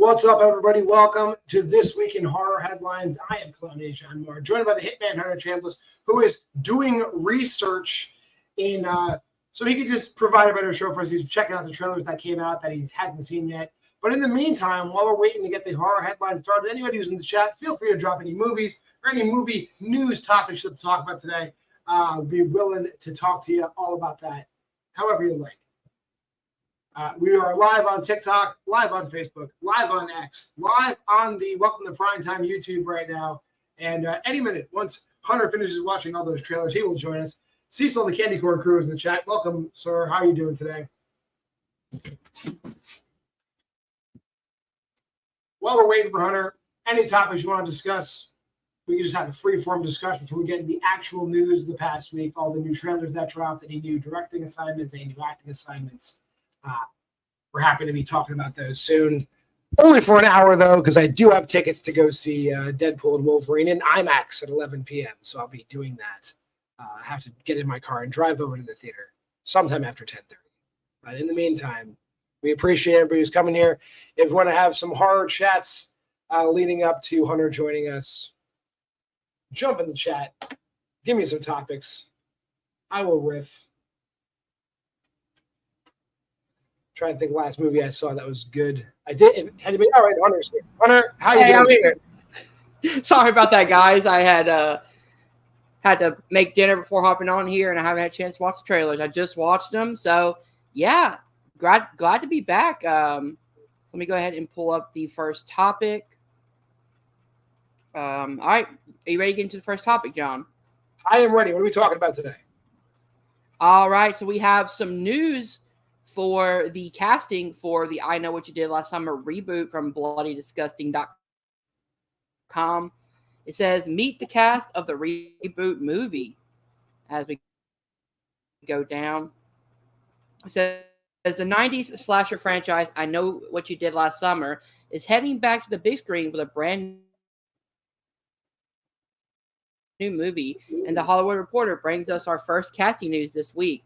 What's up, everybody? Welcome to This Week in Horror Headlines. I am Clown John Moore, joined by the Hitman Hunter Chambliss, who is doing research in so he could just provide a better show for us. He's checking out the trailers that came out that he hasn't seen yet. But in the meantime, while we're waiting to get the horror headlines started, anybody who's in the chat, feel free to drop any movies or any movie news topics to talk about today. I'll be willing to talk to you all about that, however you like. We are live on TikTok, live on Facebook, live on X, live on the Welcome to Primetime YouTube right now. And any minute, once Hunter finishes watching all those trailers, he will join us. Cecil, the Candy Corn crew, is in the chat. Welcome, sir. How are you doing today? While we're waiting for Hunter, any topics you want to discuss, we can just have a free-form discussion before we get into the actual news of the past week, all the new trailers that dropped, any new directing assignments, any new acting assignments. We're happy to be talking about those soon. Only for an hour, though, because I do have tickets to go see Deadpool and Wolverine in IMAX at 11 p.m., so I'll be doing that. I have to get in my car and drive over to the theater sometime after 10:30. But in the meantime, we appreciate everybody who's coming here. If you want to have some horror chats leading up to Hunter joining us, jump in the chat. Give me some topics. I will riff. Trying to think the last movie I saw that was good. I did. It had to be all right. Hunter's here. Hunter, how you doing? I'm here. Sorry about that, guys. I had to make dinner before hopping on here, and I haven't had a chance to watch the trailers. I just watched them, so yeah, glad to be back. Let me go ahead and pull up the first topic. All right, are you ready to get into the first topic, John? I am ready. What are we talking about today? All right, so we have some news for the casting for the I Know What You Did Last Summer reboot from bloodydisgusting.com. It says, meet the cast of the reboot movie. As we go down, it says, the 90s slasher franchise I Know What You Did Last Summer is heading back to the big screen with a brand new movie. And the Hollywood Reporter brings us our first casting news this week.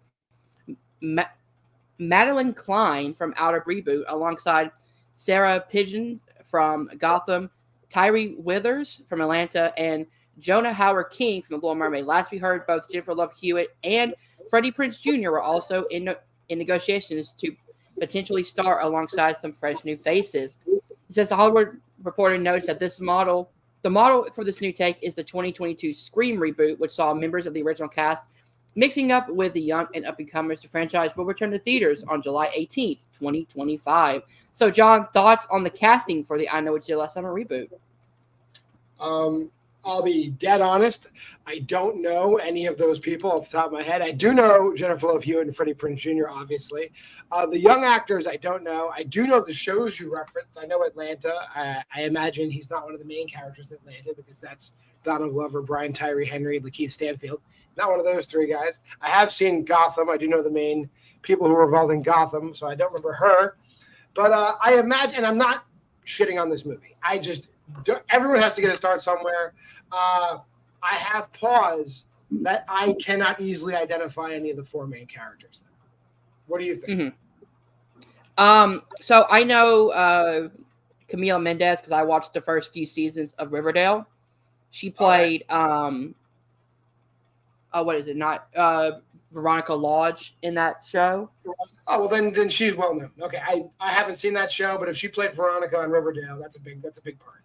Madeline Klein from Outer Reboot, alongside Sarah Pidgeon from Gotham, Tyree Withers from Atlanta, and Jonah Howard King from The Little Mermaid. Last we heard, both Jennifer Love Hewitt and Freddie Prinze Jr. were also in negotiations to potentially star alongside some fresh new faces. It says the Hollywood Reporter notes that the model for this new take is the 2022 Scream reboot, which saw members of the original cast mixing up with the young and up-and-comers. The franchise will return to theaters on July 18th, 2025. So, John, thoughts on the casting for the I Know What You Did Last Summer reboot? I'll be dead honest. I don't know any of those people off the top of my head. I do know Jennifer Love Hewitt and Freddie Prinze Jr., obviously. The young actors, I don't know. I do know the shows you referenced. I know Atlanta. I imagine he's not one of the main characters in Atlanta because that's Donald Glover, Brian Tyree Henry, Lakeith Stanfield. Not one of those three guys. I have seen Gotham. I do know the main people who were involved in Gotham, so I don't remember her. But I imagine, I'm not shitting on this movie. Everyone has to get a start somewhere. I have pause that I cannot easily identify any of the four main characters. What do you think? Mm-hmm. So I know Camila Mendez because I watched the first few seasons of Riverdale. She played what is it? Not Veronica Lodge in that show. Oh, well, then she's well known. Okay, I haven't seen that show, but if she played Veronica on Riverdale, that's a big part.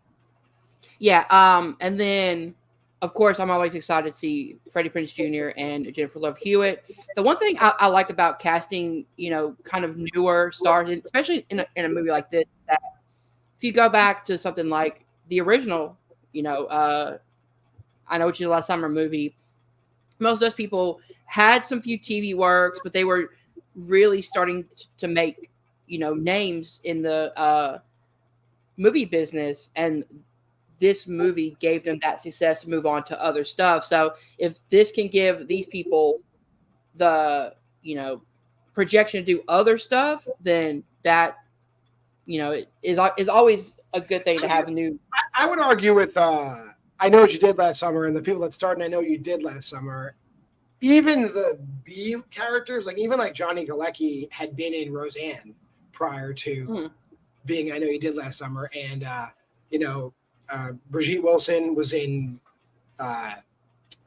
Yeah. And then, of course, I'm always excited to see Freddie Prinze Jr. and Jennifer Love Hewitt. The one thing I like about casting, kind of newer stars, especially in a movie like this, that if you go back to something like the original, I Know What You Did Last Summer movie, most of those people had some few TV works, but they were really starting to make, names in the movie business. And this movie gave them that success to move on to other stuff. So if this can give these people the, projection to do other stuff, then that, is always a good thing to have new. I would argue with I Know What You Did Last Summer and the people that started I Know What You Did Last Summer, even the B characters, like Johnny Galecki had been in Roseanne prior to being I Know You Did Last Summer, and Brigitte Wilson was in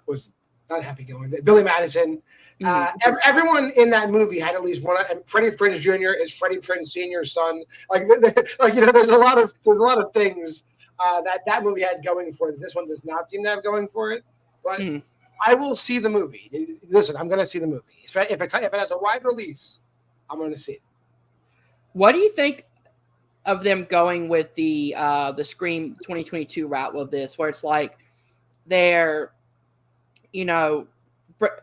was not Happy Going. Billy Madison. Everyone in that movie had at least one. And Freddie Prinze Jr. is Freddie Prinze Sr.'s son. There's a lot of things that movie had going for it. This one does not seem to have going for it. But I will see the movie. Listen, I'm going to see the movie. If it has a wide release, I'm going to see it. What do you think of them going with the Scream 2022 route with this, where it's like they're,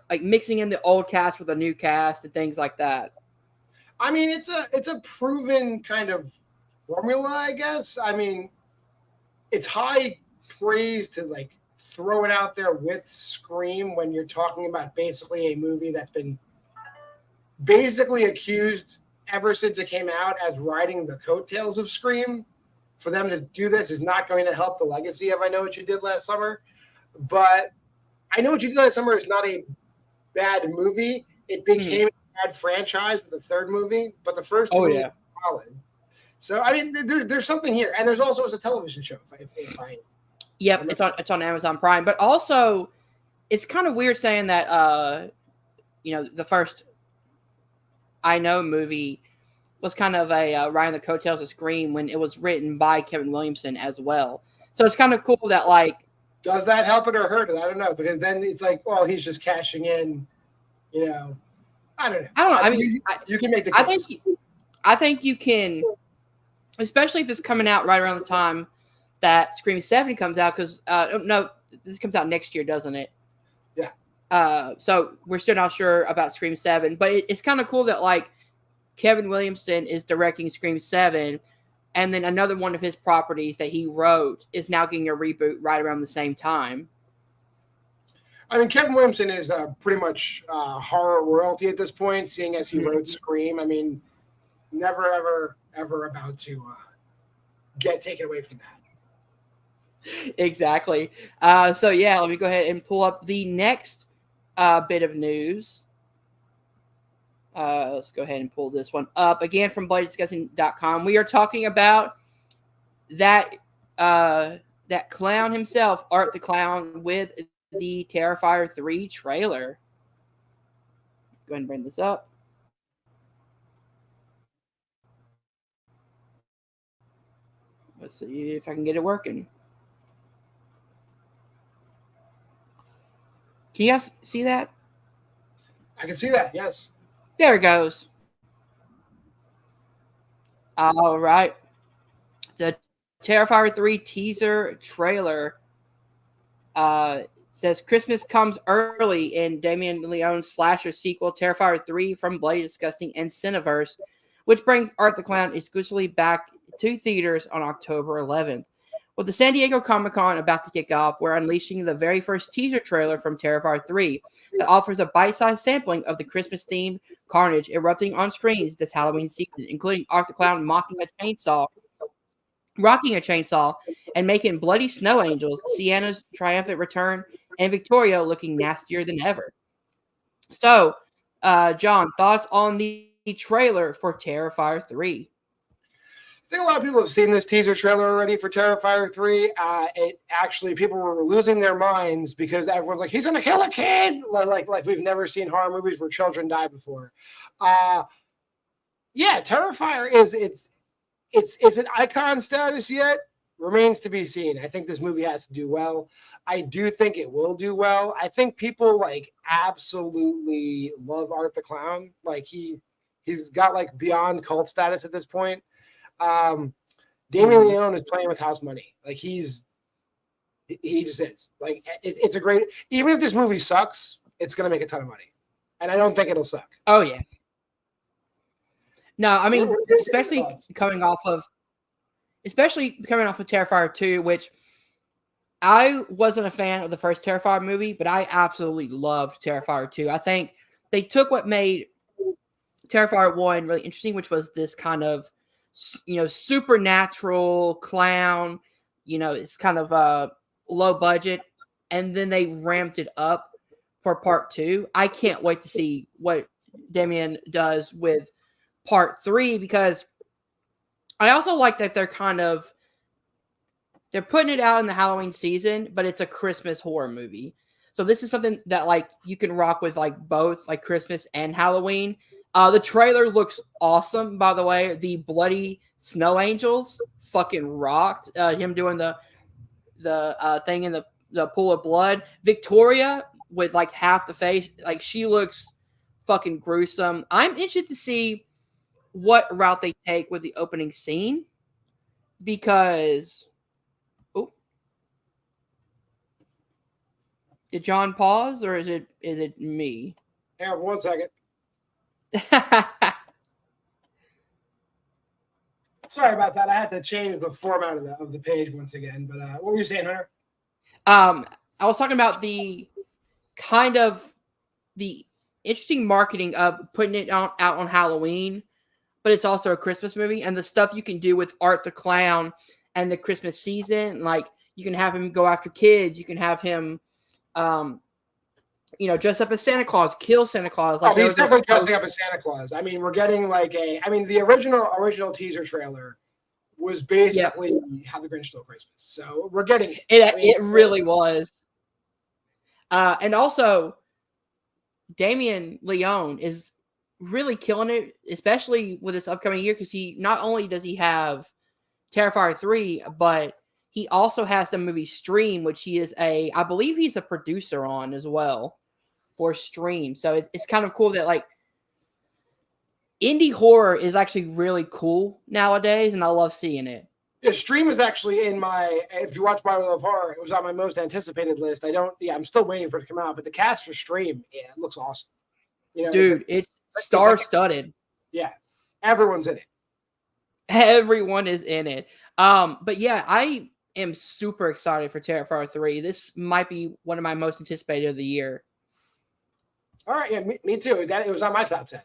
like mixing in the old cast with a new cast and things like that? I mean, it's a proven kind of formula, I guess. I mean, it's high praise to like throw it out there with Scream when you're talking about basically a movie that's been basically accused ever since it came out as riding the coattails of Scream. For them to do this is not going to help the legacy of I Know What You Did Last Summer. But I Know What You Did Last Summer is not a bad movie. It became a bad franchise with the third movie, but the first two movies were solid. So, I mean, there's something here. And there's also a television show. Yep, it's on Amazon Prime. But also, it's kind of weird saying that, the first I Know movie was kind of a riding the coattails of Scream when it was written by Kevin Williamson as well. So it's kind of cool that, like, does that help it or hurt it? I don't know, because then it's like, well, he's just cashing in, I don't know. I mean, you can make the case. I think you can, especially if it's coming out right around the time that Scream 7 comes out, because no, this comes out next year, doesn't it? Yeah. So we're still not sure about Scream 7, but it's kind of cool that like Kevin Williamson is directing Scream 7, and then another one of his properties that he wrote is now getting a reboot right around the same time. I mean, Kevin Williamson is pretty much horror royalty at this point, seeing as he wrote Scream. I mean, never, ever about to get taken away from that. Exactly. So, yeah, let me go ahead and pull up the next bit of news. Let's go ahead and pull this one up again from BloodDiscussing.com. We are talking about that clown himself, Art the Clown, with the Terrifier 3 trailer. Go ahead and bring this up. Let's see if I can get it working. Can you guys see that? I can see that, yes. There it goes. All right. The Terrifier 3 teaser trailer says Christmas comes early in Damien Leone's slasher sequel, Terrifier 3 from Bloody Disgusting and Cineverse, which brings Art the Clown exclusively back to theaters on October 11th. With the San Diego Comic-Con about to kick off, we're unleashing the very first teaser trailer from Terrifier 3 that offers a bite-sized sampling of the Christmas-themed carnage erupting on screens this Halloween season, including Art the Clown rocking a chainsaw, and making bloody snow angels, Sienna's triumphant return, and Victoria looking nastier than ever. So, John, thoughts on the trailer for Terrifier 3? I think a lot of people have seen this teaser trailer already for Terrifier 3. It actually, people were losing their minds because everyone's like, he's going to kill a kid. Like we've never seen horror movies where children die before. Yeah, Terrifier is an icon status yet. Remains to be seen. I think this movie has to do well. I do think it will do well. I think people like absolutely love Art the Clown. Like he's got like beyond cult status at this point. Damien Leone is playing with house money. Like he just is. Like it's a great. Even if this movie sucks, it's gonna make a ton of money, and I don't think it'll suck. Oh yeah. No, I mean, especially coming off of Terrifier 2, which I wasn't a fan of the first Terrifier movie, but I absolutely loved Terrifier 2. I think they took what made Terrifier 1 really interesting, which was this kind of supernatural clown, it's kind of low budget, and then they ramped it up for part 2. I can't wait to see what Damien does with part 3, because I also like that they're putting it out in the Halloween season, but it's a Christmas horror movie. So this is something that like you can rock with like both like Christmas and Halloween. The trailer looks awesome, by the way. The bloody snow angels fucking rocked. Him doing the thing in the pool of blood. Victoria with like half the face, like she looks fucking gruesome. I'm interested to see what route they take with the opening scene because oh, did John pause or is it me? Hang on 1 second. Sorry about that. I had to change the format of the page once again. But what were you saying, Hunter? I was talking about the kind of the interesting marketing of putting it out on Halloween, but it's also a Christmas movie, and the stuff you can do with Art the Clown and the Christmas season. Like you can have him go after kids. You can have him, dress up as Santa Claus, kill Santa Claus. Like he's definitely dressing up as Santa Claus. I mean, we're getting the original teaser trailer was basically How the Grinch Stole Christmas. So we're getting it. It really was. And also, Damien Leone is really killing it, especially with this upcoming year, because he not only does he have Terrifier 3, but he also has the movie Stream, which I believe he's a producer on as well for Stream. So it's kind of cool that like indie horror is actually really cool nowadays, and I love seeing it. Yeah, Stream is actually if you watch Bible of Horror, it was on my most anticipated list. I'm still waiting for it to come out, but the cast for Stream, it looks awesome. Dude, it's star-studded. Yeah, everyone's in it. Everyone is in it. But yeah, I am super excited for Terrifier 3. This might be one of my most anticipated of the year. All right, yeah, me too. It was on my top 10.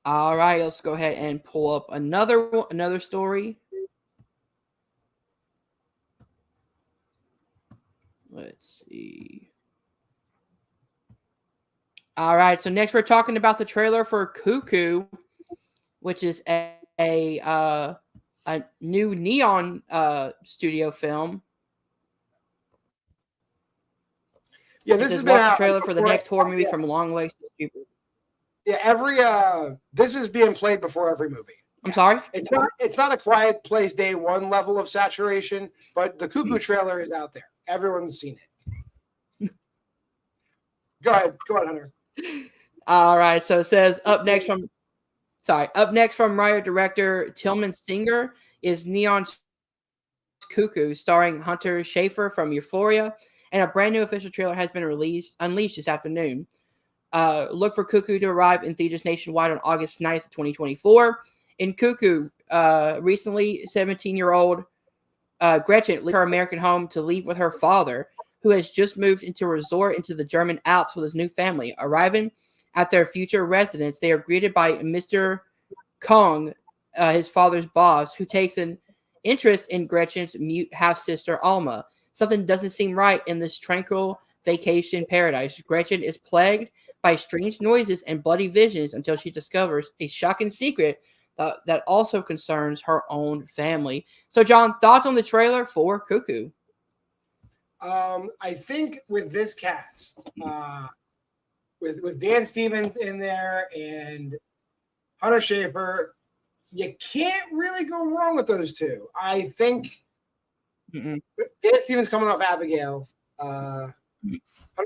All right, let's go ahead and pull up another story. Let's see. All right, so next we're talking about the trailer for Cuckoo, which is a new Neon studio film. Yeah, this has been the trailer for the next horror movie from Longlegs to Stupid. Yeah, this is being played before every movie. I'm sorry? It's not a Quiet Place Day 1 level of saturation, but the Cuckoo trailer is out there. Everyone's seen it. Go ahead, Hunter. All right, so it says up next from writer director Tillman Singer is Neon's Cuckoo, starring Hunter Schafer from Euphoria, and a brand new official trailer has been unleashed this afternoon. Look for Cuckoo to arrive in theaters nationwide on August 9th, 2024. In Cuckoo, recently 17-year-old Gretchen left her American home to leave with her father, who has just moved into a resort into the German Alps with his new family. Arriving at their future residence, they are greeted by Mr. Kong, his father's boss, who takes an interest in Gretchen's mute half-sister Alma. Something doesn't seem right in this tranquil vacation paradise. Gretchen is plagued by strange noises and bloody visions until she discovers a shocking secret that also concerns her own family. So, John, thoughts on the trailer for Cuckoo? I think with this cast, with Dan Stevens in there and Hunter Schafer, you can't really go wrong with those two. I think Dan Stevens coming off Abigail. Hunter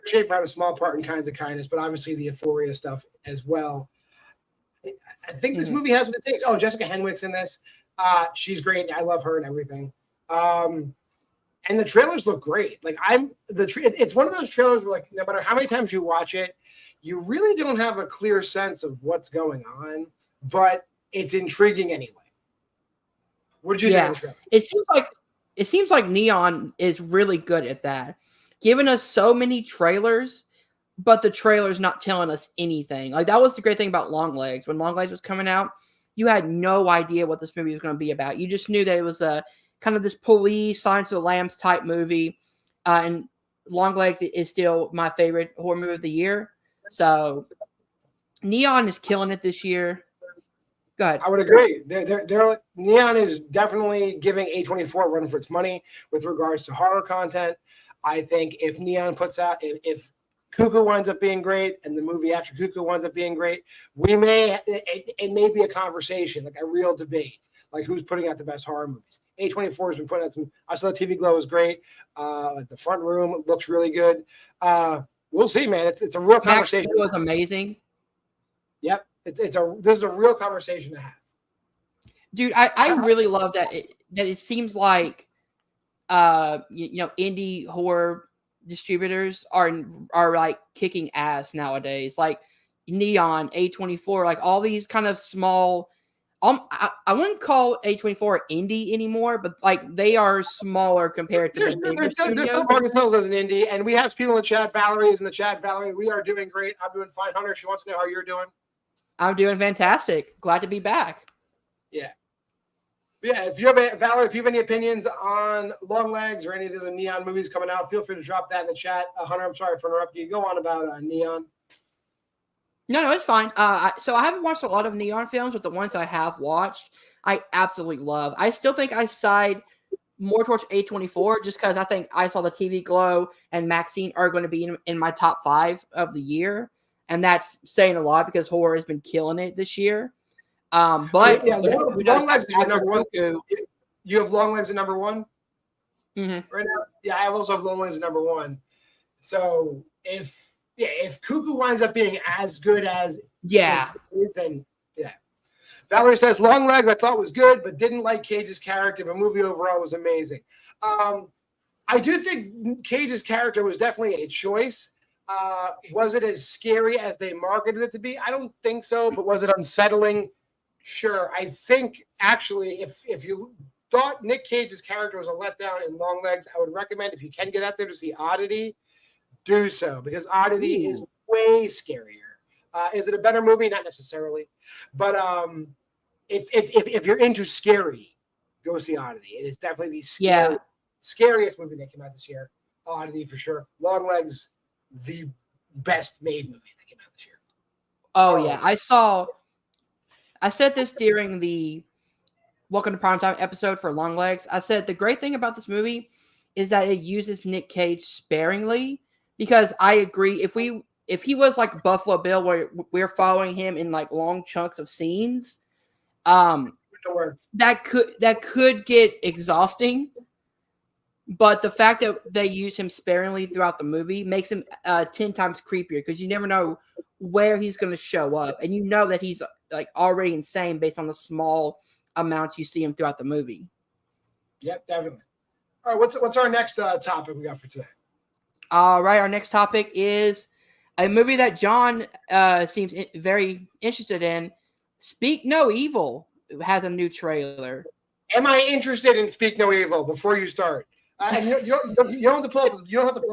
Schafer had a small part in Kinds of Kindness, but obviously the Euphoria stuff as well. I think this movie has what it takes. Oh, Jessica Henwick's in this. She's great. I love her and everything. And the trailers look great. Like it's one of those trailers where, like, no matter how many times you watch it, you really don't have a clear sense of what's going on, but it's intriguing anyway. What did you think of the trailer? It seems like Neon is really good at that, giving us so many trailers, but the trailer's not telling us anything. Like, that was the great thing about Longlegs. When Longlegs was coming out, you had no idea what this movie was going to be about. You just knew that it was a kind of this police, Silence of the Lambs type movie. And Longlegs is still my favorite horror movie of the year. So Neon is killing it this year. Go ahead. I would agree. They're Neon is definitely giving A24 a run for its money with regards to horror content. I think if Neon puts out, if Cuckoo winds up being great and the movie after Cuckoo winds up being great, it may be a conversation, like a real debate, like who's putting out the best horror movies. A24 has been putting out some. I saw TV Glow was great. Like the front room looks really good. We'll see, man. It's a real conversation. Max was amazing. Yep. This is a real conversation to have. Dude, I really love that it seems like indie horror distributors are like kicking ass nowadays. Like Neon, A24, like all these kind of small I wouldn't call A24 indie anymore, but like they are smaller compared to they're still marketing themselves as an indie, and we have people in the chat. Valerie is in the chat. Valerie, we are doing great. I'm doing fine. Hunter, she wants to know how you're doing. I'm doing fantastic. Glad to be back. Yeah. If you have Valerie, if you have any opinions on Long Legs or any of the Neon movies coming out, feel free to drop that in the chat. Hunter, I'm sorry for interrupting you. Go on about Neon. No, it's fine. So I haven't watched a lot of Neon films, but the ones I have watched, I absolutely love. I still think I side more towards A24 just because I think I saw the TV Glow and Maxine are going to be in my top 5 of the year. And that's saying a lot because horror has been killing it this year. But Long Legs is number one. You have Long Legs at number 1 right now. Yeah, I also have Long Legs at number 1. So if Cuckoo winds up being as good as then yeah. Valerie says Long Legs I thought was good, but didn't like Cage's character. But movie overall was amazing. I do think Cage's character was definitely a choice. Was it as scary as they marketed it to be? I don't think so, but was it unsettling? Sure. I think actually if you thought Nick Cage's character was a letdown in Long Legs, I would recommend if you can get out there to see Oddity, do so because Oddity is way scarier. Is it a better movie? Not necessarily, but it's if you're into scary, go see Oddity. It is definitely the scariest movie that came out this year. Oddity for sure. Long Legs, the best made movie that came out this year. Oh yeah, I said this during the Welcome to Primetime episode for Long Legs. I said the great thing about this movie is that it uses Nick Cage sparingly because I agree if he was like Buffalo Bill where we're following him in like long chunks of scenes, that could get exhausting. But the fact that they use him sparingly throughout the movie makes him 10 times creepier because you never know where he's going to show up. And you know that he's like already insane based on the small amounts you see him throughout the movie. Yep, definitely. All right, what's our next topic we got for today? All right, our next topic is a movie that John seems very interested in. Speak No Evil has a new trailer. Am I interested in Speak No Evil before you start? And you don't have to pull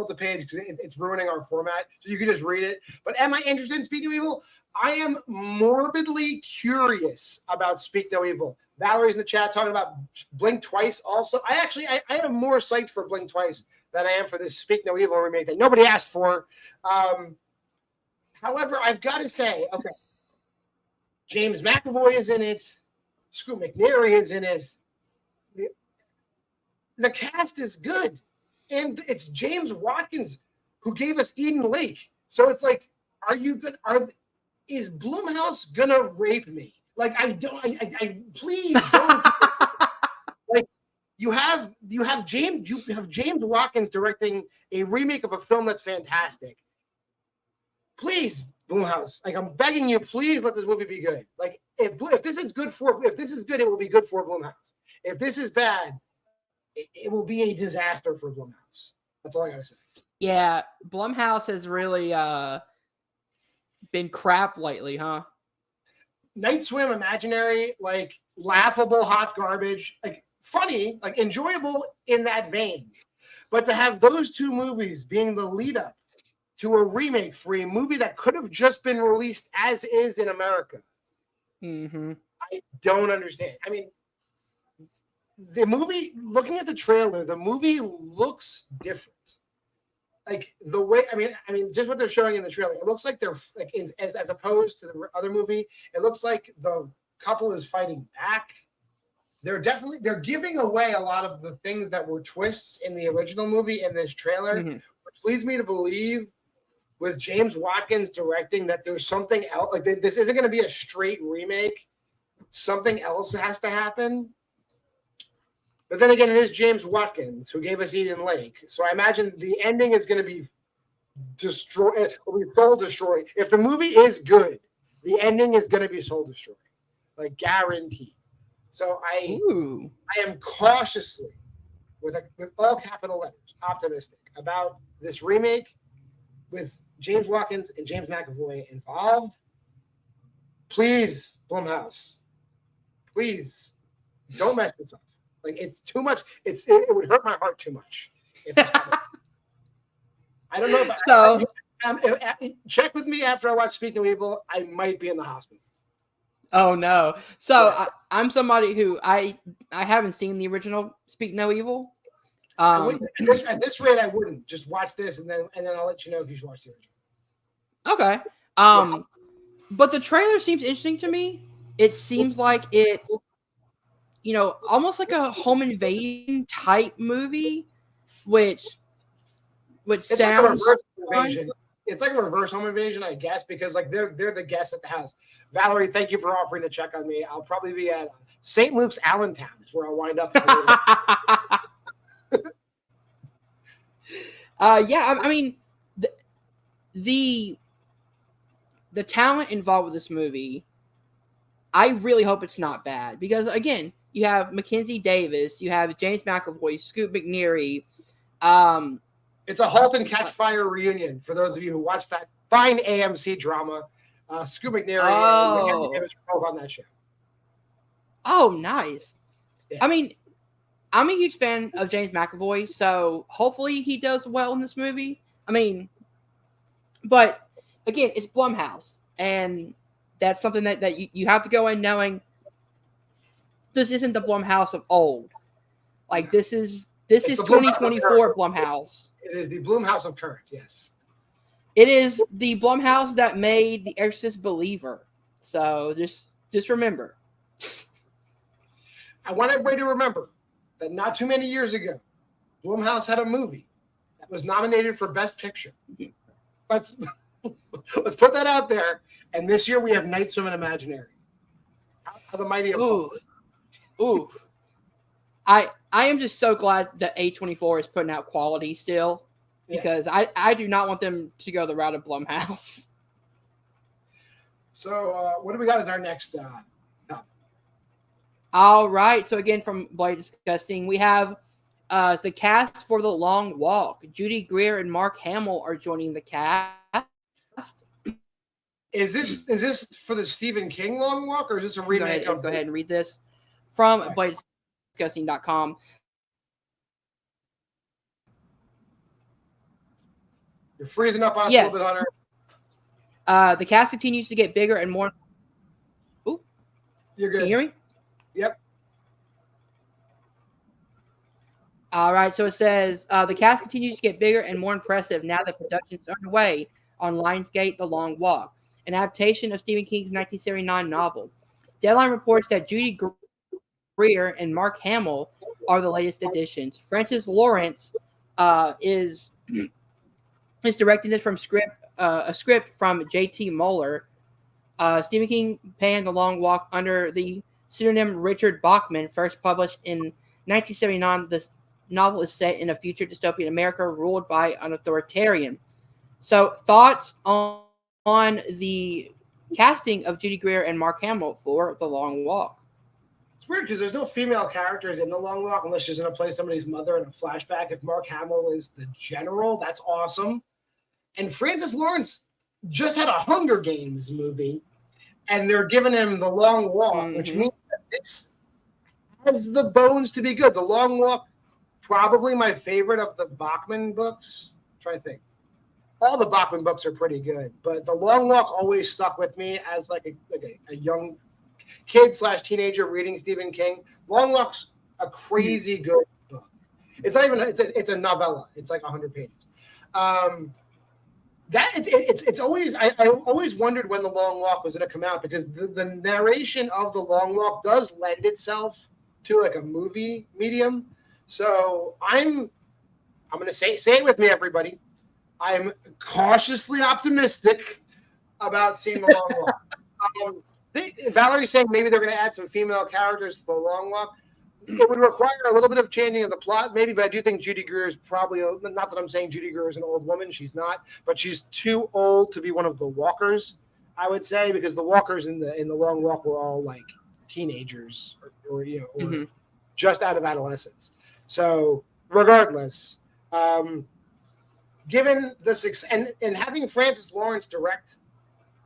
up the page because it's ruining our format. So you can just read it. But am I interested in Speak No Evil? I am morbidly curious about Speak No Evil. Valerie's in the chat talking about Blink Twice. Also, I am more psyched for Blink Twice than I am for this Speak No Evil remake that nobody asked for. However, I've got to say, okay, James McAvoy is in it. Scoot McNairy is in it. The cast is good, and it's James Watkins who gave us Eden Lake. So it's like, is Blumhouse gonna rape me? Like I please don't. Like you have James Watkins directing a remake of a film that's fantastic. Please, Blumhouse, like I'm begging you, please let this movie be good. Like if this is good, it will be good for Blumhouse. If this is bad, it will be a disaster for Blumhouse. That's all I gotta say. Yeah, Blumhouse has really been crap lately, huh? Night Swim, Imaginary, like laughable hot garbage, like funny, like enjoyable in that vein. But to have those two movies being the lead up to a remake for a movie that could have just been released as is in America, I don't understand. I mean, the movie, looking at the trailer, the movie looks different. Like the way, I mean, just what they're showing in the trailer, it looks like they're like as opposed to the other movie. It looks like the couple is fighting back. They're giving away a lot of the things that were twists in the original movie in this trailer, which leads me to believe with James Watkins directing that there's something else. Like this isn't going to be a straight remake. Something else has to happen. But then again, it is James Watkins who gave us Eden Lake. So I imagine the ending is going to be destroyed. Will be soul destroyed. If the movie is good, the ending is going to be soul destroyed. Like guaranteed. So I am cautiously, with all capital letters, optimistic about this remake with James Watkins and James McAvoy involved. Please, Blumhouse, please don't mess this up. Like it's too much. It would hurt my heart too much if this happened. I don't know if check with me after I watch Speak No Evil. I might be in the hospital. Oh no! So I'm somebody who I haven't seen the original Speak No Evil. At this rate, I wouldn't. Just watch this, and then I'll let you know if you should watch the original. Okay. But the trailer seems interesting to me. It seems like it, almost like a home invasion type movie, which sounds like invasion. It's like a reverse home invasion, I guess, because like they're the guests at the house. Valerie, thank you for offering to check on me. I'll probably be at St. Luke's, Allentown, is where I'll wind up. I mean, the talent involved with this movie, I really hope it's not bad because again, you have Mackenzie Davis, you have James McAvoy, Scoot McNairy. It's a Halt and Catch Fire reunion for those of you who watch that fine AMC drama. Scoot McNairy and Mackenzie Davis are both on that show. Oh, nice. Yeah. I mean, I'm a huge fan of James McAvoy, so hopefully he does well in this movie. I mean, but again, it's Blumhouse, and that's something that you have to go in knowing this isn't the Blumhouse of old. Like this is 2024 Blumhouse. It is the Blumhouse of current, yes. It is the Blumhouse that made The Exorcist Believer. So just remember. I want everybody to remember that not too many years ago, Blumhouse had a movie that was nominated for Best Picture. Let's put that out there. And this year we have Night Swim in Imaginary. How the mighty have fallen. Ooh. I am just so glad that A24 is putting out quality still because I do not want them to go the route of Blumhouse. So what do we got as our next topic? All right. So again, from Bloody Disgusting, we have the cast for The Long Walk. Judy Greer and Mark Hamill are joining the cast. Is this for the Stephen King Long Walk or is this a remake? Go ahead and read this from BloodYDisgusting.com. You're freezing up on us a little bit, Hunter. The cast continues to get bigger and more. Ooh, you're good. Can you hear me? Yep. All right. So it says the cast continues to get bigger and more impressive now that production is underway on Lionsgate: The Long Walk, an adaptation of Stephen King's 1979 novel. Deadline reports that Judy Greer and Mark Hamill are the latest additions. Francis Lawrence is directing this from a script from J.T. Moeller. Stephen King penned The Long Walk under the pseudonym Richard Bachman, first published in 1979. This novel is set in a future dystopian America ruled by an authoritarian. So, thoughts on the casting of Judy Greer and Mark Hamill for The Long Walk? It's weird because there's no female characters in The Long Walk unless she's going to play somebody's mother in a flashback. If Mark Hamill is the general, that's awesome. And Francis Lawrence just had a Hunger Games movie, and they're giving him The Long Walk, which means that this has the bones to be good. The Long Walk, probably my favorite of the Bachman books. Try to think. All the Bachman books are pretty good, but The Long Walk always stuck with me as like a young kid / teenager reading Stephen King. Long Walk's a crazy good book. It's not even it's a novella. It's like 100 pages. It's always I always wondered when The Long Walk was going to come out, because the narration of The Long Walk does lend itself to like a movie medium. So I'm going to say it with me, everybody. I'm cautiously optimistic about seeing The Long Walk. Valerie's saying maybe they're going to add some female characters to The Long Walk. It would require a little bit of changing of the plot, maybe, but I do think Judy Greer is probably, not that I'm saying Judy Greer is an old woman, she's not, but she's too old to be one of the walkers, I would say, because the walkers in the Long Walk were all like teenagers or just out of adolescence. So regardless, given the success and having Francis Lawrence direct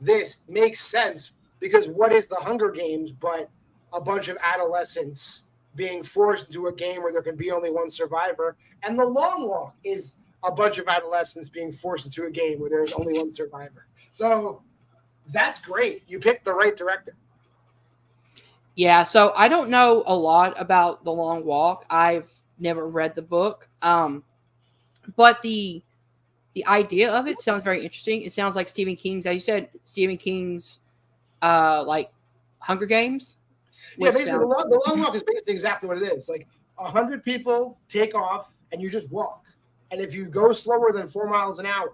this makes sense, because what is the Hunger Games but a bunch of adolescents being forced into a game where there can be only one survivor? And The Long Walk is a bunch of adolescents being forced into a game where there's only one survivor. So that's great. You picked the right director. Yeah, so I don't know a lot about The Long Walk. I've never read the book. But the idea of it sounds very interesting. It sounds like Stephen King's, as you said, Stephen King's like Hunger Games. Yeah, basically, the long walk is basically exactly what it is. Like 100 people take off, and you just walk. And if you go slower than 4 miles an hour,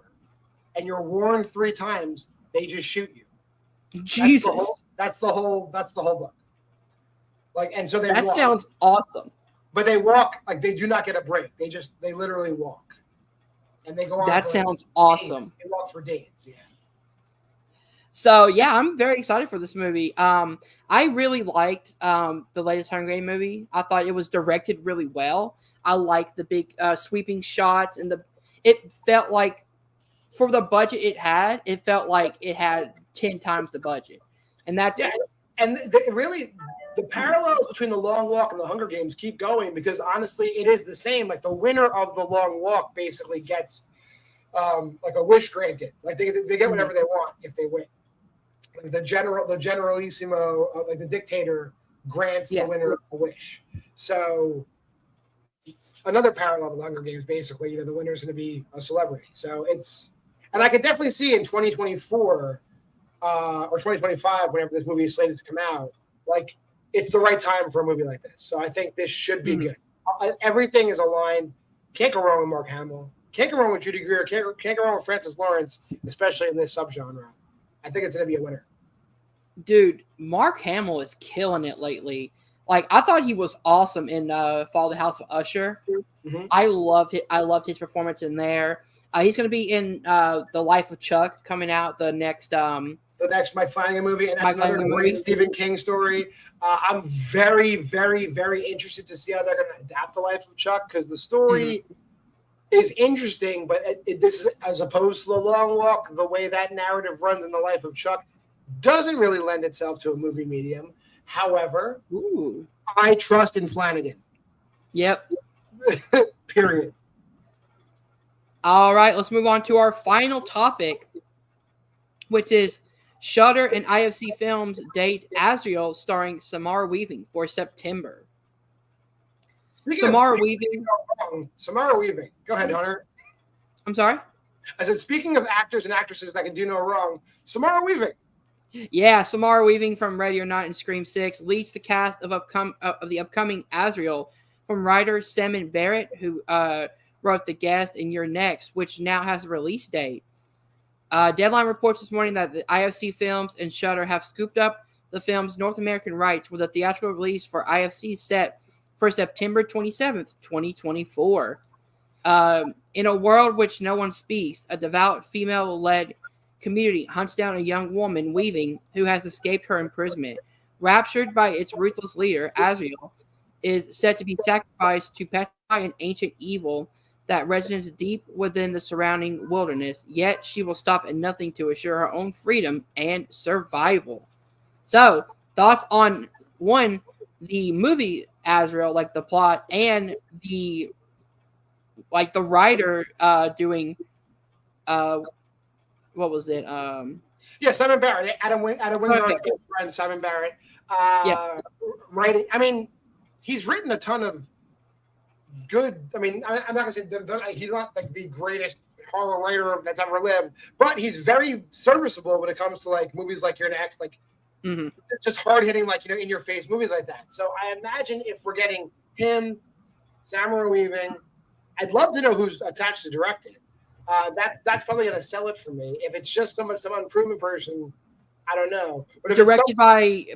and you're warned 3 times, they just shoot you. Jesus, that's the whole book. Like, and so that walk. Sounds awesome. But they walk like they do not get a break. They literally walk, and they go on. That sounds awesome. They walk for days. Yeah. So yeah, I'm very excited for this movie. I really liked the latest Hunger Games movie. I thought it was directed really well. I liked the big sweeping shots, and it felt like for the budget it felt like it had 10 times the budget, and that's and really the parallels between The Long Walk and the Hunger Games keep going, because honestly, it is the same. Like the winner of The Long Walk basically gets like a wish granted. Like they get whatever they want if they win. Like the generalissimo, like the dictator, grants the winner a wish. So another parallel to the Hunger Games, basically, the winner's going to be a celebrity. So and I could definitely see in 2024 or 2025, whenever this movie is slated to come out, like it's the right time for a movie like this. So I think this should be good. Everything is aligned. Can't go wrong with Mark Hamill. Can't go wrong with Judy Greer. Can't go wrong with Francis Lawrence, especially in this subgenre. I think it's going to be a winner. Dude, Mark Hamill is killing it lately. Like, I thought he was awesome in Fall of the House of Usher. Mm-hmm. I loved his performance in there. He's going to be in The Life of Chuck coming out the next Mike Flanagan movie, and that's another great Stephen King story. I'm very, very, very interested to see how they're going to adapt The Life of Chuck, because the story is interesting, but this is, as opposed to The Long Walk, the way that narrative runs in The Life of Chuck doesn't really lend itself to a movie medium. However, I trust in Flanagan. Yep. Period. All right, let's move on to our final topic, which is Shudder and IFC Films date Azrael starring Samara Weaving for September. Samara Weaving. Go ahead, Hunter. I'm sorry? I said, speaking of actors and actresses that can do no wrong, Samara Weaving. Yeah, Samara Weaving from Ready or Not and Scream 6 leads the cast of the upcoming Azrael from writer Simon Barrett, who wrote The Guest and You're Next, which now has a release date. Deadline reports this morning that the IFC Films and Shudder have scooped up the film's North American rights, with a theatrical release for IFC set for September 27th, 2024. In a world which no one speaks, a devout female-led community hunts down a young woman, Weaving, who has escaped her imprisonment. Raptured by its ruthless leader, Azrael is said to be sacrificed to petrify an ancient evil that resonates deep within the surrounding wilderness, yet she will stop at nothing to assure her own freedom and survival. So, thoughts on, one, the movie Azrael, like the plot, and the writer doing what was it? Simon Barrett, Adam Wingard's good friend, Simon Barrett. Writing. I mean, he's written a ton of good. I mean, I'm not gonna say he's not like the greatest horror writer that's ever lived, but he's very serviceable when it comes to like movies like Your Next, like just hard hitting, like, in your face movies like that. So I imagine if we're getting him, Samara Weaving, I'd love to know who's attached to direct it. That's probably going to sell it for me. If it's just some unproven person, I don't know. But if directed by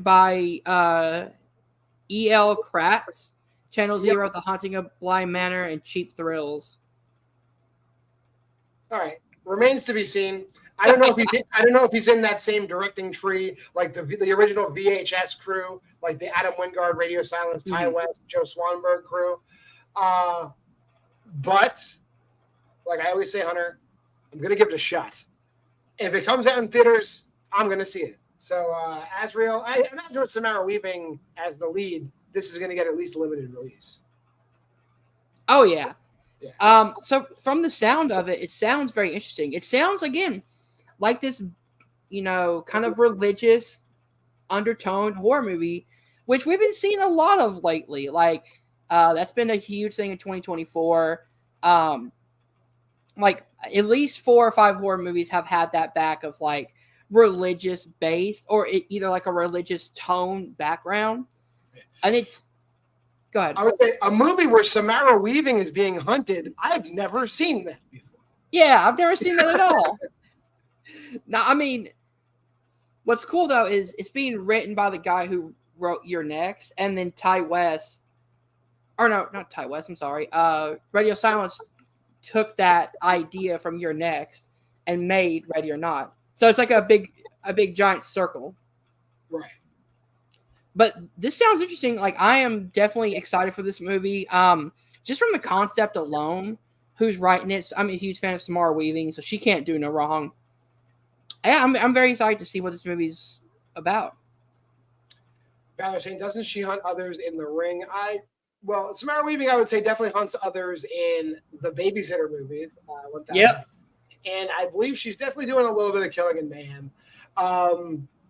E.L. Kratz, Channel Zero, The Haunting of Bly Manor, and Cheap Thrills. All right, remains to be seen. I don't know if he's in that same directing tree like the original VHS crew, like the Adam Wingard, Radio Silence, Ty West, Joe Swanberg crew. But like I always say, Hunter, I'm gonna give it a shot. If it comes out in theaters, I'm gonna see it. So Azrael, I imagine with Samara Weaving as the lead, this is gonna get at least a limited release. Oh yeah. So from the sound of it, it sounds very interesting. It sounds again like this, kind of religious undertone horror movie, which we've been seeing a lot of lately. Like that's been a huge thing in 2024. Like at least 4 or 5 horror movies have had that back of like religious base or either like a religious tone background. And it's go ahead. I would say a movie where Samara Weaving is being hunted. I've never seen that before. Yeah, I've never seen that at all. Now, I mean, what's cool though is it's being written by the guy who wrote Your Next, and then Ty West, or no, not Ty West. I'm sorry. Radio Silence took that idea from Your Next and made Ready or Not. So it's like a big giant circle. Right. But this sounds interesting. Like I am definitely excited for this movie. Just from the concept alone, who's writing it. I'm a huge fan of Samara Weaving, so she can't do no wrong. Yeah, I'm very excited to see what this movie's about. Valor saying, doesn't she hunt others in the ring? Samara Weaving, I would say, definitely hunts others in the Babysitter movies. Yep. And I believe she's definitely doing a little bit of killing and mayhem.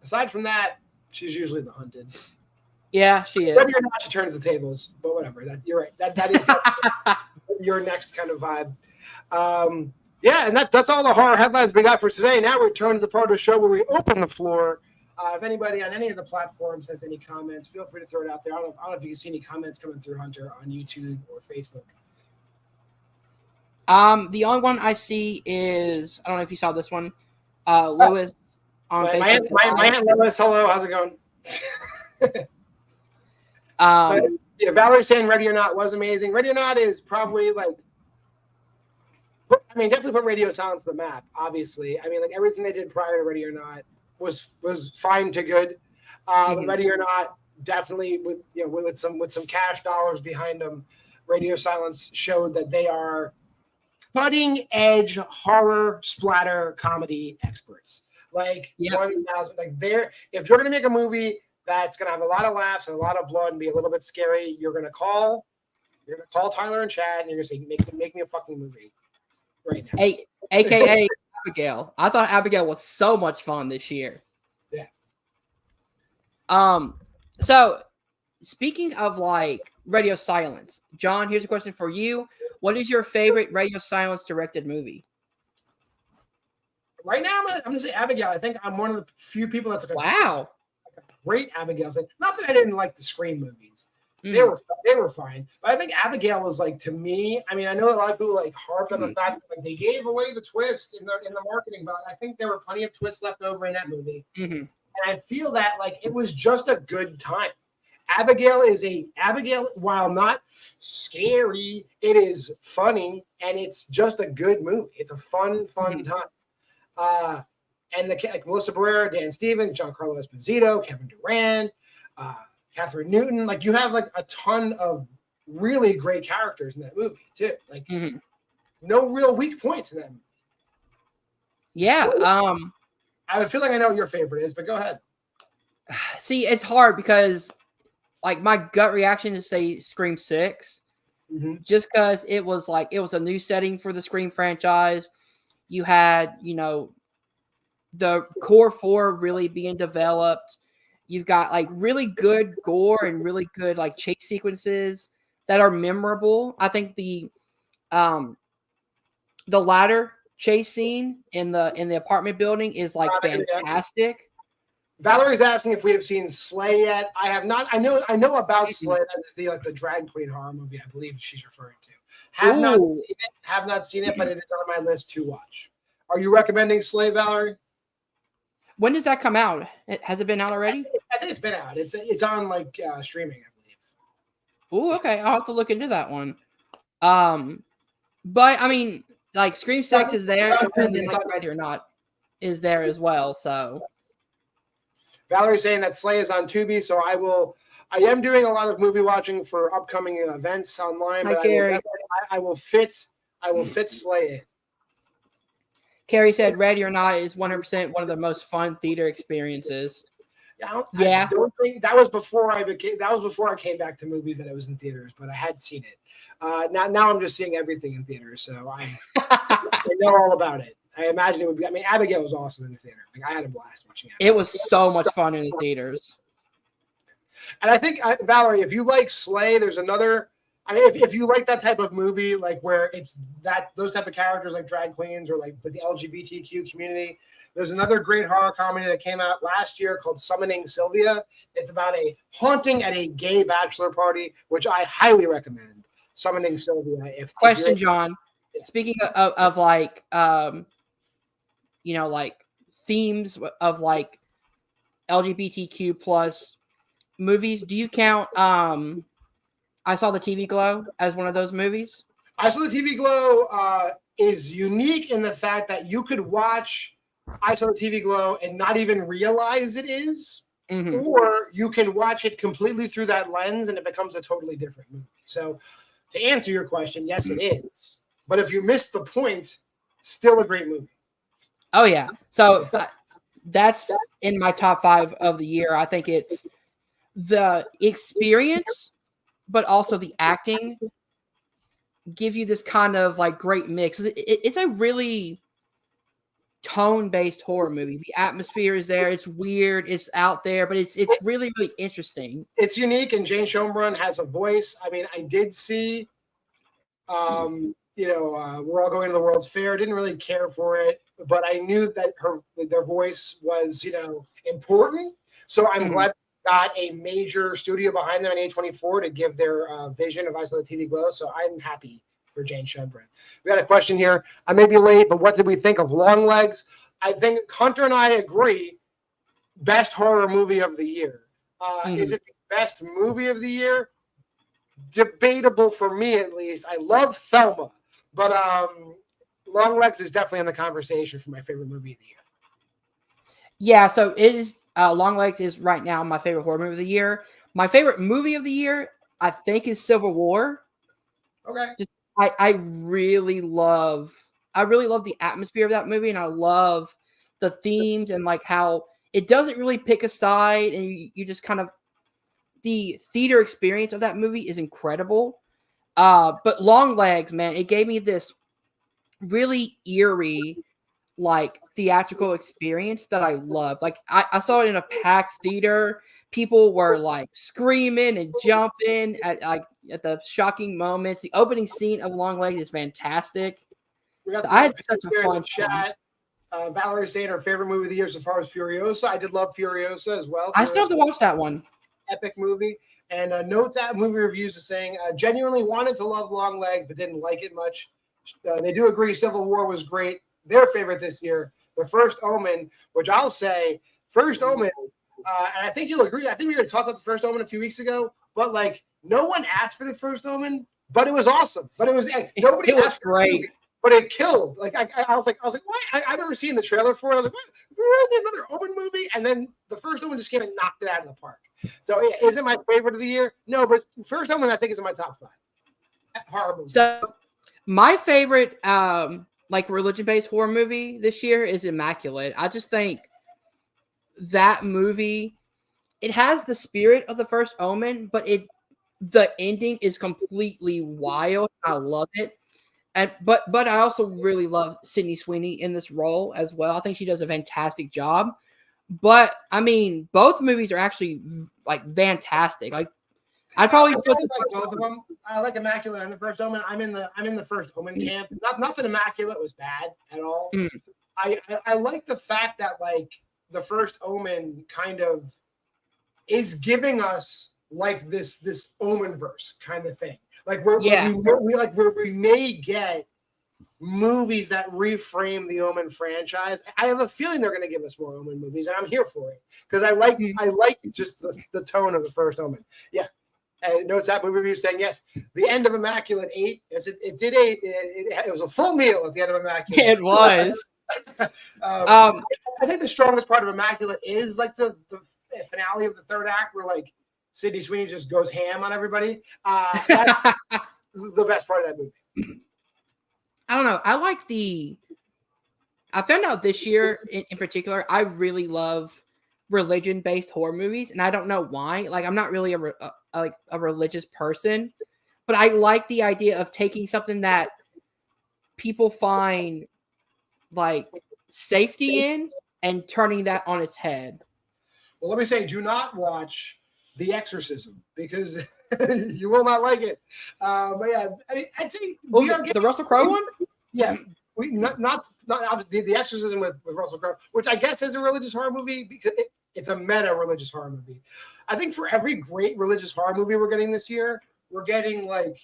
Aside from that, she's usually the hunted. Yeah, she is. Whether or not she turns the tables, but whatever. You're right. That is Your Next kind of vibe. And that's all the horror headlines we got for today. Now we turn to the part of the show where we open the floor. If anybody on any of the platforms has any comments, feel free to throw it out there. I don't know if you can see any comments coming through, Hunter, on YouTube or Facebook. The only one I see is, I don't know if you saw this one, Lewis on Facebook. My Aunt Lewis, hello, how's it going? Valerie's saying Ready or Not was amazing. Ready or Not is probably definitely put Radio Silence on the map, obviously. I mean, like everything they did prior to Ready or Not was fine to good. But Ready or Not, definitely with some cash dollars behind them, Radio Silence showed that they are cutting edge horror splatter comedy experts. Like 1,000. Like if you're gonna make a movie that's gonna have a lot of laughs and a lot of blood and be a little bit scary, you're gonna call Tyler and Chad and you're gonna say, make me a fucking movie right now. Hey, AKA Abigail. I thought Abigail was so much fun this year. Yeah. So speaking of like Radio Silence, John, here's a question for you. What is your favorite Radio Silence directed movie? Right now, I'm gonna say Abigail. I think I'm one of the few people that's like wow. Great Abigail. Like, not that I didn't like the Scream movies. They were fine. But I think Abigail was like, to me, I mean, I know a lot of people like harped on the fact that they gave away the twist in the marketing, but I think there were plenty of twists left over in that movie. And I feel that like it was just a good time. Abigail, while not scary, it is funny and it's just a good movie. It's a fun time. And Melissa Barrera, Dan Stevens, Giancarlo Esposito, Kevin Durant, Catherine Newton. Like you have like a ton of really great characters in that movie too. Like no real weak points in that movie. Yeah. I feel like I know what your favorite is, but go ahead. See, it's hard because like my gut reaction is say Scream 6. Just because it was a new setting for the Scream franchise. You had, the core 4 really being developed. You've got like really good gore and really good like chase sequences that are memorable. I think the latter chase scene in the apartment building is like fantastic. Valerie's asking if we have seen Slay yet. I have not. I know about Slay. That's the drag queen horror movie I believe she's referring to. Have not seen it, but it is on my list to watch. Are you recommending Slay, Valerie? When does that come out? Has it been out already? I think it's been out. It's on like streaming, I believe. Oh, okay. I'll have to look into that one. But I mean, like Scream 6 is there, and then like Ready or Not is there as well. So Valerie's saying that Slay is on Tubi, so I am doing a lot of movie watching for upcoming events online, but I will fit Slay in. Carrie said Ready or Not is 100% one of the most fun theater experiences. I don't think that was before I came back to movies that I was in theaters, but I had seen it. Now I'm just seeing everything in theaters, so I know all about it. I imagine it would be. I mean, Abigail was awesome in the theater. Like I had a blast watching it. It was so much fun in the theaters. And I think Valerie, if you like Slay, there's another. I mean, if you like that type of movie, like where it's those type of characters like drag queens or like the LGBTQ community, there's another great horror comedy that came out last year called Summoning Sylvia. It's about a haunting at a gay bachelor party, which I highly recommend. Summoning Sylvia. Question, John. Yeah. Speaking of like, like themes of like LGBTQ plus movies, do you count I Saw the TV Glow as one of those movies? I Saw the TV Glow is unique in the fact that you could watch I Saw the TV Glow and not even realize it is, or you can watch it completely through that lens and it becomes a totally different movie. So to answer your question, yes, it is. But if you missed the point, still a great movie. Oh, yeah. So that's in my top 5 of the year. I think it's the experience, but also the acting give you this kind of like great mix. It's a really tone-based horror movie. The atmosphere is there. It's weird. It's out there, but it's really, really interesting. It's unique, and Jane Schoenbrunn has a voice. I mean, I did see, We're All Going to the World's Fair. Didn't really care for it, but I knew that their voice was, important. So I'm glad got a major studio behind them in A24 to give their vision of I Saw the TV Glow. So I'm happy for Jane Schoenbrunn. We got a question here. I may be late, but what did we think of Longlegs? I think Hunter and I agree. Best horror movie of the year. Is it the best movie of the year? Debatable for me, at least. I love Thelma, but Longlegs is definitely in the conversation for my favorite movie of the year. Yeah, so it is. Longlegs is right now my favorite horror movie of the year. My favorite movie of the year, I think, is Civil War. Okay. I really love the atmosphere of that movie, and I love the themes and like how it doesn't really pick a side, and you just kind of the theater experience of that movie is incredible. But Longlegs, man, it gave me this really eerie, like theatrical experience that I loved. Like I saw it in a packed theater. People were like screaming and jumping at the shocking moments. The opening scene of Longlegs is fantastic. I had such a fun chat. Valerie saying her favorite movie of the year so far is Furiosa. I did love Furiosa as well. I still have to watch that one. Epic movie. And Notes at Movie Reviews is saying genuinely wanted to love Longlegs but didn't like it much. They do agree Civil War was great. Their favorite this year, The First Omen, which I'll say, First Omen, and I think you'll agree. I think we were going to talk about The First Omen a few weeks ago, but like no one asked for The First Omen, but it was awesome. But it was nobody asked for it, but it killed. Like I was like, why? I've never seen the trailer for it. I was like, what? Really? Another Omen movie? And then The First Omen just came and knocked it out of the park. So is it my favorite of the year? No, but First Omen I think is in my top 5 horror movies. So my favorite like religion-based horror movie this year is Immaculate. I just think that movie, it has the spirit of The First Omen, but the ending is completely wild. I love it. But I also really love Sydney Sweeney in this role as well. I think she does a fantastic job. But I mean, both movies are actually like fantastic. Like I'd probably I put really like both of them. I like Immaculate and the First Omen. I'm in the First Omen camp. Not that Immaculate was bad at all. Mm. I like the fact that like the First Omen kind of is giving us like this Omen verse kind of thing. Like where we may get movies that reframe the Omen franchise. I have a feeling they're going to give us more Omen movies, and I'm here for it because I like just the tone of the First Omen. Yeah. And notice that movie review saying yes, the end of Immaculate ate. Yes, it did ate. It was a full meal at the end of Immaculate. It was. I think the strongest part of Immaculate is like the finale of the third act, where like Sydney Sweeney just goes ham on everybody. That's the best part of that movie. I don't know. I found out this year in particular, I really love religion-based horror movies, and I don't know why. Like, I'm not really a religious person, but I like the idea of taking something that people find like safety in and turning that on its head. Well, let me say, do not watch The Exorcism because you will not like it. But yeah, I mean, I'd say the Russell Crowe one. Yeah, we not obviously the Exorcism with Russell Crowe, which I guess is a religious horror movie because it's a meta religious horror movie. I think for every great religious horror movie we're getting this year, we're getting like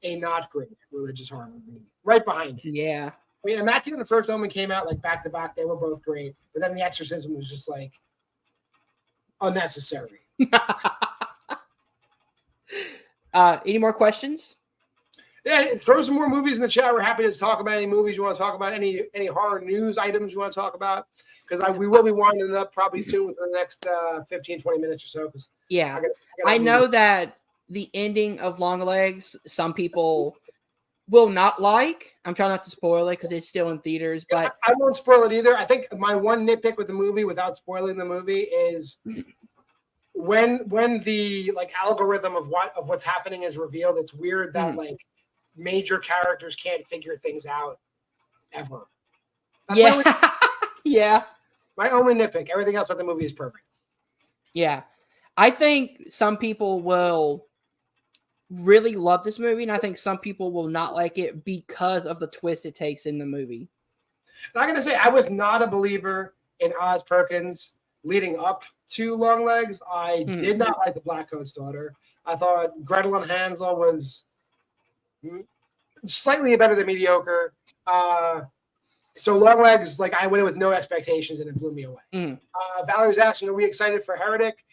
a not great religious horror movie right behind it. Yeah. I mean, Immaculate and the First Omen came out like back to back. They were both great, but then The Exorcism was just like unnecessary. Any more questions? Yeah, throw some more movies in the chat. We're happy to talk about any movies you want to talk about, any horror news items you want to talk about, because we will be winding up probably soon within the next 15, 20 minutes or so. Yeah, I know that the ending of Longlegs, some people will not like. I'm trying not to spoil it because it's still in theaters, but I won't spoil it either. I think my one nitpick with the movie, without spoiling the movie, is when the like algorithm of what's happening is revealed. It's weird that like major characters can't figure things out ever. That's yeah. My only nitpick. Everything else about the movie is perfect. Yeah. I think some people will really love this movie, and I think some people will not like it because of the twist it takes in the movie. And I'm going to say I was not a believer in Oz Perkins leading up to Longlegs. I did not like the Black Coat's daughter. I thought Gretel and Hansel was slightly better than mediocre. So Longlegs, like I went in with no expectations and it blew me away. Valerie's asking, are we excited for Heretic?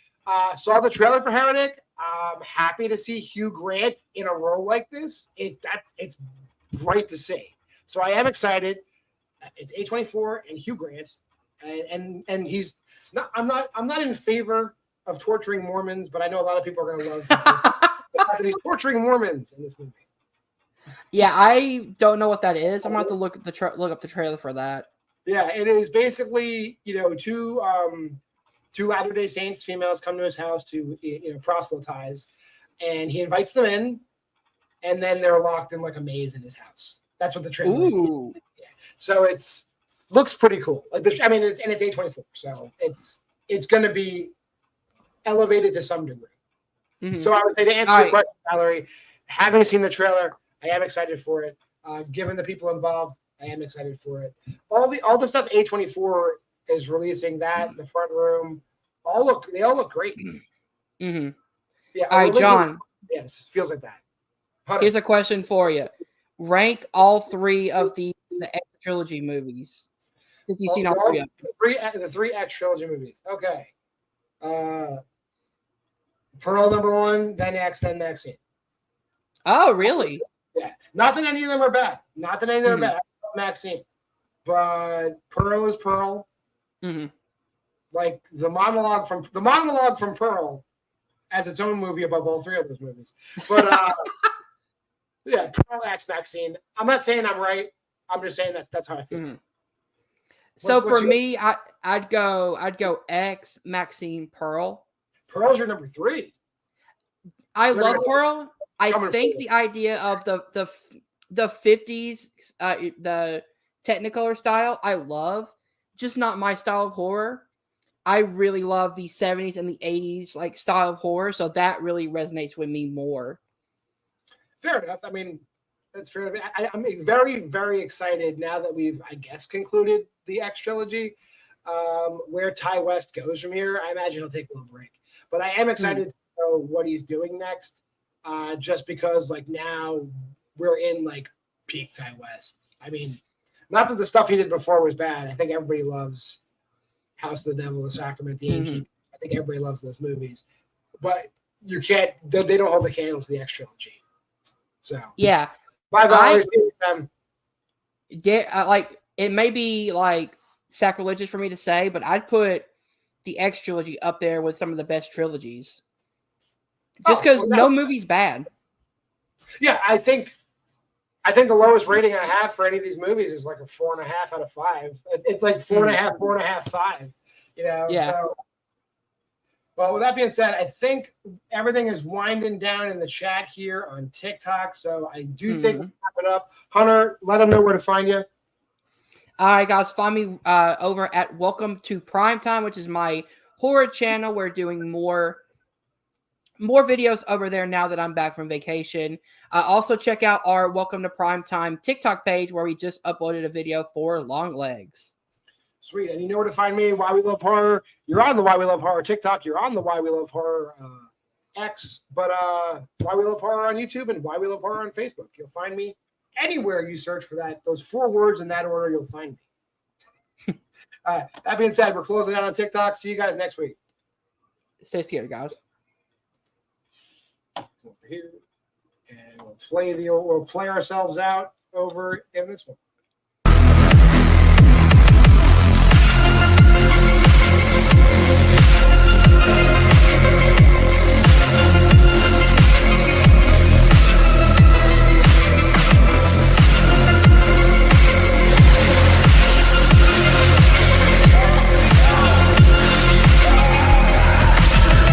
Saw the trailer for Heretic. I'm happy to see Hugh Grant in a role like this. It's great to see. So I am excited. It's A24 and Hugh Grant, and he's not. I'm not in favor of torturing Mormons, but I know a lot of people are going to love the fact that he's torturing Mormons in this movie. Yeah, I don't know what that is. I'm going to have to look up the trailer for that. Yeah, it is basically two Latter-day Saints females come to his house to proselytize, and he invites them in, and then they're locked in like a maze in his house. That's what the trailer is. Yeah. So looks pretty cool. Like it's A24, so it's going to be elevated to some degree. So I would say to answer your question, Valerie, having seen the trailer, I am excited for it. Given the people involved, I am excited for it. All the stuff A24 is releasing, that the front room, they all look great. Yeah. All right, John. Yes, feels like that. Here's a question for you: rank all three of the X trilogy movies. Since you've seen all three of them. The three X trilogy movies. Okay. Pearl number 1, then X, then Maxine. Oh, really? Yeah. Not that any of them are bad. Not that any of them are bad. I love Maxine. But Pearl is Pearl. Like the monologue from Pearl as its own movie above all three of those movies. But yeah, Pearl X Maxine. I'm not saying I'm right. I'm just saying that's how I feel. So for me, I'd go X Maxine Pearl. Pearl's your number 3. I love Pearl. I think the idea of the 50s, the Technicolor style, I love. Just not my style of horror. I really love the 70s and the 80s like style of horror, so that really resonates with me more. Fair enough. I mean, that's fair enough. I'm very, very excited now that we've, I guess, concluded the X trilogy. Where Ty West goes from here, I imagine he'll take a little break. But I am excited to know what he's doing next, just because like now we're in like peak Ty West. I mean, not that the stuff he did before was bad. I think everybody loves House of the Devil, The Sacrament, The Innkeeper. I think everybody loves those movies. But you can't, they don't hold the candle to the X trilogy. So yeah, $5. Yeah, like it may be like sacrilegious for me to say, but I'd put the X trilogy up there with some of the best trilogies. Just because no movie's bad. Yeah, I think the lowest rating I have for any of these movies is like a 4.5 out of 5. It's like 4.5, 4.5, 5. You know, Yeah. So. Well, with that being said, I think everything is winding down in the chat here on TikTok. So I do think we'll wrap it up. Hunter, let them know where to find you. All right, guys, find me over at Welcome to Primetime, which is my horror channel. We're doing more videos over there now that I'm back from vacation. Also, check out our Welcome to Primetime TikTok page where we just uploaded a video for Long Legs. Sweet. And you know where to find me, Why We Love Horror. You're on the Why We Love Horror TikTok. You're on the Why We Love Horror X. But Why We Love Horror on YouTube and Why We Love Horror on Facebook. You'll find me anywhere you search for that. Those 4 words in that order, you'll find me. That being said, we're closing out on TikTok. See you guys next week. Stay scared, guys. Over here. And we'll play old, we'll play ourselves out over in this one.